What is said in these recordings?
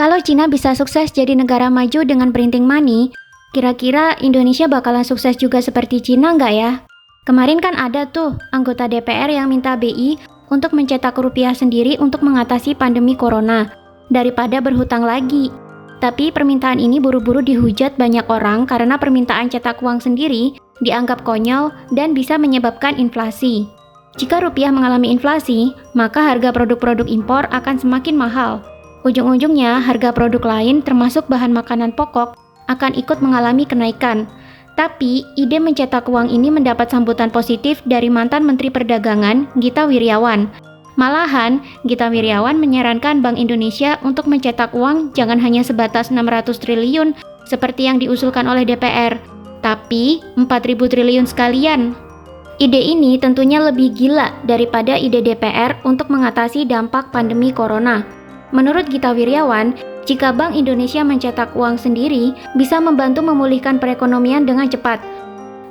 Kalau Cina bisa sukses jadi negara maju dengan printing money, kira-kira Indonesia bakalan sukses juga seperti Cina nggak ya? Kemarin kan ada tuh anggota DPR yang minta BI untuk mencetak rupiah sendiri untuk mengatasi pandemi corona, daripada berhutang lagi. Tapi permintaan ini buru-buru dihujat banyak orang karena permintaan cetak uang sendiri dianggap konyol dan bisa menyebabkan inflasi. Jika rupiah mengalami inflasi, maka harga produk-produk impor akan semakin mahal. Ujung-ujungnya, harga produk lain termasuk bahan makanan pokok akan ikut mengalami kenaikan. Tapi, ide mencetak uang ini mendapat sambutan positif dari mantan Menteri Perdagangan, Gita Wirjawan. Malahan, Gita Wirjawan menyarankan Bank Indonesia untuk mencetak uang jangan hanya sebatas 600 triliun seperti yang diusulkan oleh DPR, tapi 4.000 triliun sekalian. Ide ini tentunya lebih gila daripada ide DPR untuk mengatasi dampak pandemi corona. Menurut Gita Wirjawan, jika Bank Indonesia mencetak uang sendiri, bisa membantu memulihkan perekonomian dengan cepat.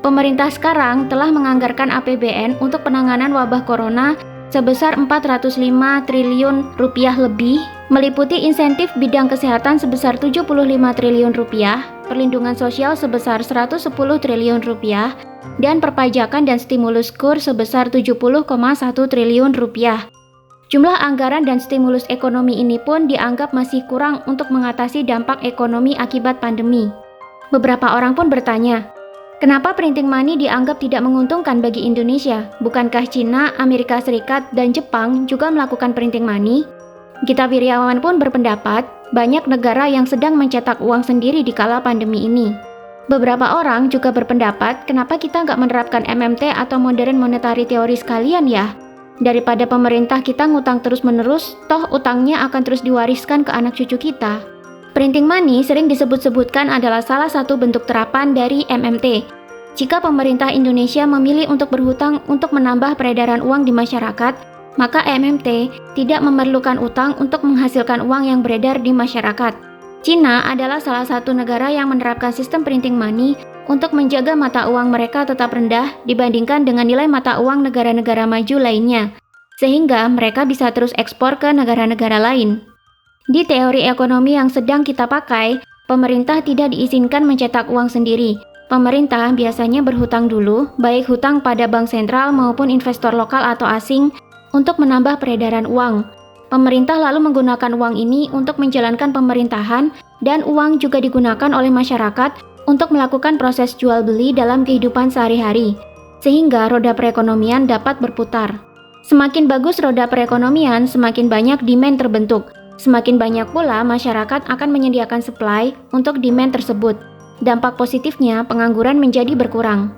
Pemerintah sekarang telah menganggarkan APBN untuk penanganan wabah corona sebesar 405 triliun rupiah lebih, meliputi insentif bidang kesehatan sebesar 75 triliun rupiah, perlindungan sosial sebesar 110 triliun rupiah, dan perpajakan dan stimulus kur sebesar 70,1 triliun rupiah. Jumlah anggaran dan stimulus ekonomi ini pun dianggap masih kurang untuk mengatasi dampak ekonomi akibat pandemi. Beberapa orang pun bertanya, kenapa printing money dianggap tidak menguntungkan bagi Indonesia? Bukankah Cina, Amerika Serikat, dan Jepang juga melakukan printing money? Gita Wirjawan pun berpendapat, banyak negara yang sedang mencetak uang sendiri di kala pandemi ini. Beberapa orang juga berpendapat, kenapa kita nggak menerapkan MMT atau Modern Monetary Theory sekalian ya? Daripada pemerintah kita ngutang terus-menerus, toh utangnya akan terus diwariskan ke anak cucu kita. Printing money sering disebut-sebutkan adalah salah satu bentuk terapan dari MMT. Jika pemerintah Indonesia memilih untuk berhutang untuk menambah peredaran uang di masyarakat, maka MMT tidak memerlukan utang untuk menghasilkan uang yang beredar di masyarakat. Cina adalah salah satu negara yang menerapkan sistem printing money untuk menjaga mata uang mereka tetap rendah dibandingkan dengan nilai mata uang negara-negara maju lainnya, sehingga mereka bisa terus ekspor ke negara-negara lain. Di teori ekonomi yang sedang kita pakai, pemerintah tidak diizinkan mencetak uang sendiri. Pemerintah biasanya berhutang dulu, baik hutang pada bank sentral maupun investor lokal atau asing, untuk menambah peredaran uang. Pemerintah lalu menggunakan uang ini untuk menjalankan pemerintahan, dan uang juga digunakan oleh masyarakat untuk melakukan proses jual beli dalam kehidupan sehari-hari, sehingga roda perekonomian dapat berputar. Semakin bagus roda perekonomian, semakin banyak demand terbentuk. Semakin banyak pula masyarakat akan menyediakan supply untuk demand tersebut. Dampak positifnya, pengangguran menjadi berkurang.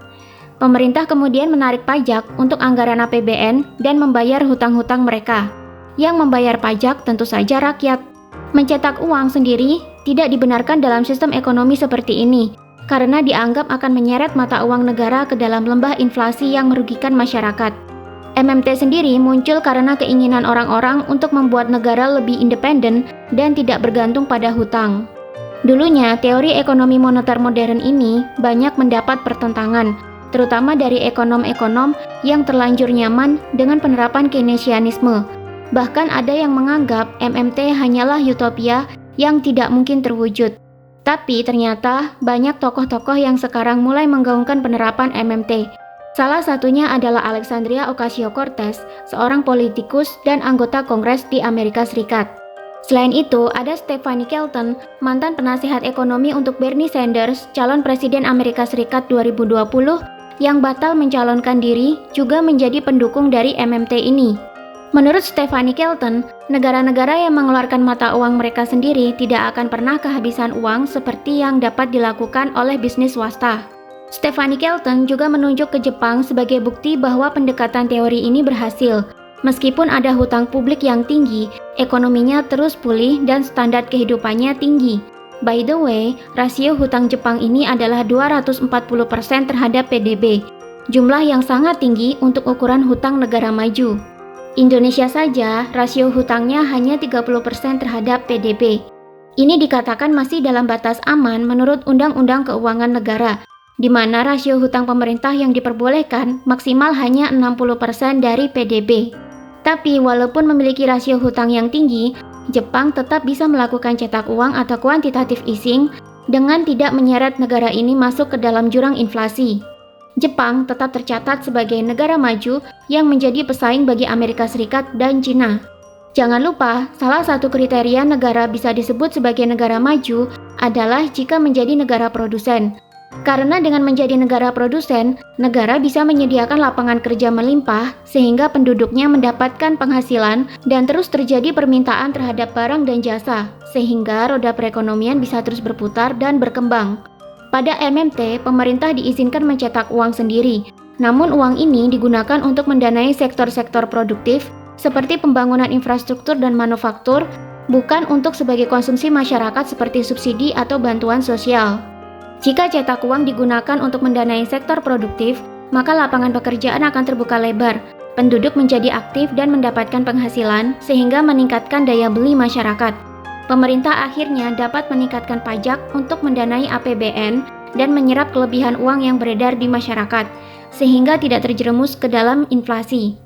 Pemerintah kemudian menarik pajak untuk anggaran APBN dan membayar hutang-hutang mereka. Yang membayar pajak tentu saja rakyat. Mencetak uang sendiri tidak dibenarkan dalam sistem ekonomi seperti ini, karena dianggap akan menyeret mata uang negara ke dalam lembah inflasi yang merugikan masyarakat. MMT sendiri muncul karena keinginan orang-orang untuk membuat negara lebih independen dan tidak bergantung pada hutang. Dulunya, teori ekonomi moneter modern ini banyak mendapat pertentangan, terutama dari ekonom-ekonom yang terlanjur nyaman dengan penerapan Keynesianisme. Bahkan ada yang menganggap MMT hanyalah utopia yang tidak mungkin terwujud. Tapi ternyata banyak tokoh-tokoh yang sekarang mulai menggaungkan penerapan MMT. Salah satunya adalah Alexandria Ocasio-Cortez, seorang politikus dan anggota Kongres di Amerika Serikat. Selain itu, ada Stephanie Kelton, mantan penasihat ekonomi untuk Bernie Sanders, calon presiden Amerika Serikat 2020, yang batal mencalonkan diri juga menjadi pendukung dari MMT ini. Menurut Stephanie Kelton, negara-negara yang mengeluarkan mata uang mereka sendiri tidak akan pernah kehabisan uang seperti yang dapat dilakukan oleh bisnis swasta. Stephanie Kelton juga menunjuk ke Jepang sebagai bukti bahwa pendekatan teori ini berhasil. Meskipun ada hutang publik yang tinggi, ekonominya terus pulih dan standar kehidupannya tinggi. By the way, rasio hutang Jepang ini adalah 240% terhadap PDB, jumlah yang sangat tinggi untuk ukuran hutang negara maju. Indonesia saja, rasio hutangnya hanya 30% terhadap PDB. Ini dikatakan masih dalam batas aman menurut Undang-Undang Keuangan Negara, di mana rasio hutang pemerintah yang diperbolehkan maksimal hanya 60% dari PDB. Tapi walaupun memiliki rasio hutang yang tinggi, Jepang tetap bisa melakukan cetak uang atau quantitative easing dengan tidak menyeret negara ini masuk ke dalam jurang inflasi. Jepang tetap tercatat sebagai negara maju yang menjadi pesaing bagi Amerika Serikat dan Cina. Jangan lupa, salah satu kriteria negara bisa disebut sebagai negara maju adalah jika menjadi negara produsen. Karena dengan menjadi negara produsen, negara bisa menyediakan lapangan kerja melimpah sehingga penduduknya mendapatkan penghasilan dan terus terjadi permintaan terhadap barang dan jasa, sehingga roda perekonomian bisa terus berputar dan berkembang. Pada MMT, pemerintah diizinkan mencetak uang sendiri, namun uang ini digunakan untuk mendanai sektor-sektor produktif seperti pembangunan infrastruktur dan manufaktur, bukan untuk sebagai konsumsi masyarakat seperti subsidi atau bantuan sosial. Jika cetak uang digunakan untuk mendanai sektor produktif, maka lapangan pekerjaan akan terbuka lebar, penduduk menjadi aktif dan mendapatkan penghasilan sehingga meningkatkan daya beli masyarakat. Pemerintah akhirnya dapat meningkatkan pajak untuk mendanai APBN dan menyerap kelebihan uang yang beredar di masyarakat, sehingga tidak terjerumus ke dalam inflasi.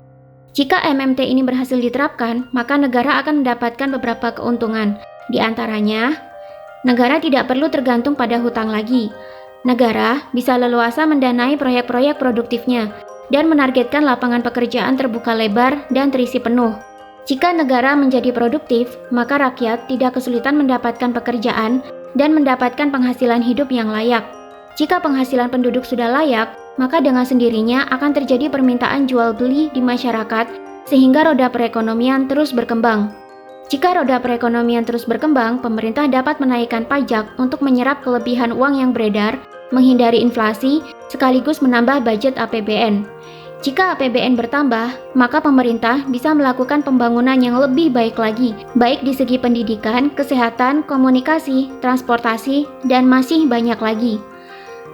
Jika MMT ini berhasil diterapkan, maka negara akan mendapatkan beberapa keuntungan. Di antaranya, negara tidak perlu tergantung pada hutang lagi. Negara bisa leluasa mendanai proyek-proyek produktifnya dan menargetkan lapangan pekerjaan terbuka lebar dan terisi penuh. Jika negara menjadi produktif, maka rakyat tidak kesulitan mendapatkan pekerjaan dan mendapatkan penghasilan hidup yang layak. Jika penghasilan penduduk sudah layak, maka dengan sendirinya akan terjadi permintaan jual beli di masyarakat sehingga roda perekonomian terus berkembang. Jika roda perekonomian terus berkembang, pemerintah dapat menaikkan pajak untuk menyerap kelebihan uang yang beredar, menghindari inflasi, sekaligus menambah budget APBN. Jika APBN bertambah, maka pemerintah bisa melakukan pembangunan yang lebih baik lagi, baik di segi pendidikan, kesehatan, komunikasi, transportasi, dan masih banyak lagi.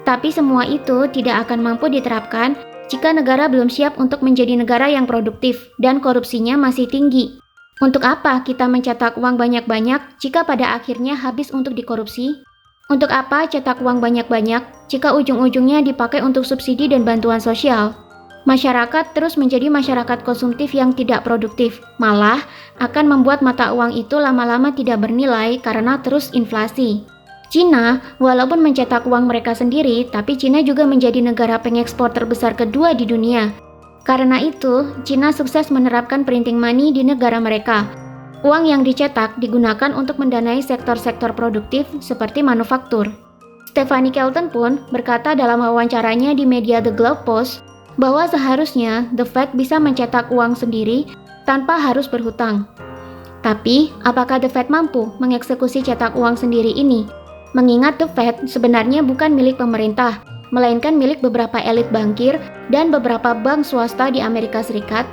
Tapi semua itu tidak akan mampu diterapkan jika negara belum siap untuk menjadi negara yang produktif dan korupsinya masih tinggi. Untuk apa kita mencetak uang banyak-banyak jika pada akhirnya habis untuk dikorupsi? Untuk apa cetak uang banyak-banyak jika ujung-ujungnya dipakai untuk subsidi dan bantuan sosial? Masyarakat terus menjadi masyarakat konsumtif yang tidak produktif, malah akan membuat mata uang itu lama-lama tidak bernilai karena terus inflasi. Cina, walaupun mencetak uang mereka sendiri, tapi Cina juga menjadi negara pengekspor terbesar kedua di dunia. Karena itu, Cina sukses menerapkan printing money di negara mereka. Uang yang dicetak digunakan untuk mendanai sektor-sektor produktif seperti manufaktur. Stephanie Kelton pun berkata dalam wawancaranya di media The Globe Post bahwa seharusnya The Fed bisa mencetak uang sendiri tanpa harus berhutang. Tapi, apakah The Fed mampu mengeksekusi cetak uang sendiri ini? Mengingat The Fed sebenarnya bukan milik pemerintah, melainkan milik beberapa elit bankir dan beberapa bank swasta di Amerika Serikat.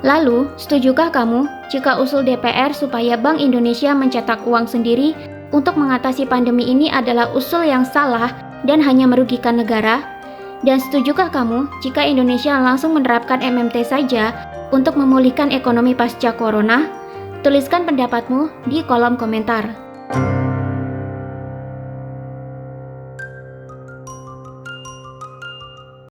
Lalu, setujukah kamu jika usul DPR supaya Bank Indonesia mencetak uang sendiri untuk mengatasi pandemi ini adalah usul yang salah dan hanya merugikan negara? Dan setujukah kamu jika Indonesia langsung menerapkan MMT saja untuk memulihkan ekonomi pasca corona? Tuliskan pendapatmu di kolom komentar.